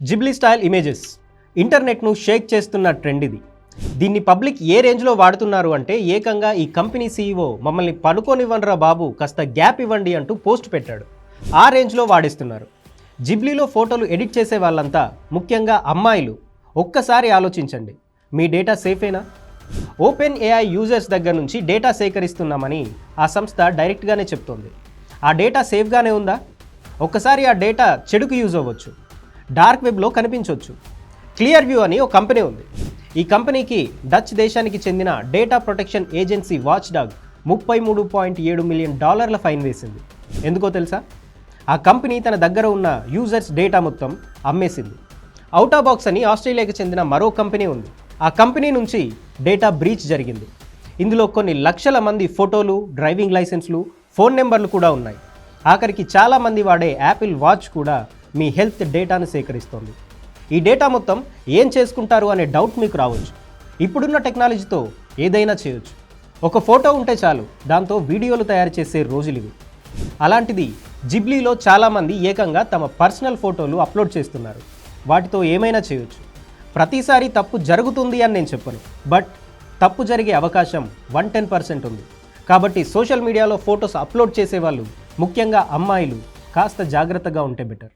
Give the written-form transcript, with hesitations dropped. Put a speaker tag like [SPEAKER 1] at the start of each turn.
[SPEAKER 1] Ghibli style images ఇంటర్నెట్ను షేక్ చేస్తున్న trend ఇది. దీన్ని పబ్లిక్ ఏ రేంజ్లో వాడుతున్నారు అంటే ఏకంగా ఈ కంపెనీ సీఈఓ మమ్మల్ని పడుకోనివ్వండిరా బాబు, కాస్త గ్యాప్ ఇవ్వండి అంటూ పోస్ట్ పెట్టాడు. ఆ రేంజ్లో వాడేస్తున్నారు. జిబ్లీలో ఫోటోలు ఎడిట్ చేసే వాళ్ళంతా, ముఖ్యంగా అమ్మాయిలు, ఒక్కసారి ఆలోచించండి, మీ డేటా సేఫేనా? ఓపెన్ ఏఐ యూజర్స్ దగ్గర నుంచి డేటా సేకరిస్తున్నామని ఆ సంస్థ డైరెక్ట్గానే చెప్తోంది. ఆ డేటా సేఫ్గానే ఉందా? ఒక్కసారి ఆ డేటా చెడుకు యూజ్ అవ్వచ్చు, డార్క్ వెబ్లో కనిపించవచ్చు. క్లియర్ వ్యూ అని ఒక కంపెనీ ఉంది. ఈ కంపెనీకి డచ్ దేశానికి చెందిన data protection agency watch dog $33.7 million fine వేసింది. ఎందుకో తెలుసా? ఆ కంపెనీ తన దగ్గర ఉన్న యూజర్స్ డేటా మొత్తం అమ్మేసింది. అవుటా బాక్స్ అని ఆస్ట్రేలియాకి చెందిన మరో కంపెనీ ఉంది. ఆ కంపెనీ నుంచి డేటా బ్రీచ్ జరిగింది. ఇందులో కొన్ని లక్షల మంది ఫోటోలు, డ్రైవింగ్ లైసెన్స్లు, ఫోన్ నెంబర్లు కూడా ఉన్నాయి. ఆఖరికి చాలామంది వాడే యాపిల్ వాచ్ కూడా మీ హెల్త్ డేటాను సేకరిస్తోంది. ఈ డేటా మొత్తం ఏం చేసుకుంటారు అనే డౌట్ మీకు రావచ్చు. ఇప్పుడున్న టెక్నాలజీతో ఏదైనా చేయొచ్చు. ఒక ఫోటో ఉంటే చాలు, దాంతో వీడియోలు తయారు చేసే రోజులు ఇవి. అలాంటిది జిబ్లీలో చాలామంది ఏకంగా తమ పర్సనల్ ఫోటోలు అప్లోడ్ చేస్తున్నారు. వాటితో ఏమైనా చేయొచ్చు. ప్రతిసారి తప్పు జరుగుతుంది అని నేను చెప్పను, బట్ తప్పు జరిగే అవకాశం 110% ఉంది. కాబట్టి సోషల్ మీడియాలో ఫొటోస్ అప్లోడ్ చేసేవాళ్ళు, ముఖ్యంగా అమ్మాయిలు, కాస్త జాగ్రత్తగా ఉంటే బెటర్.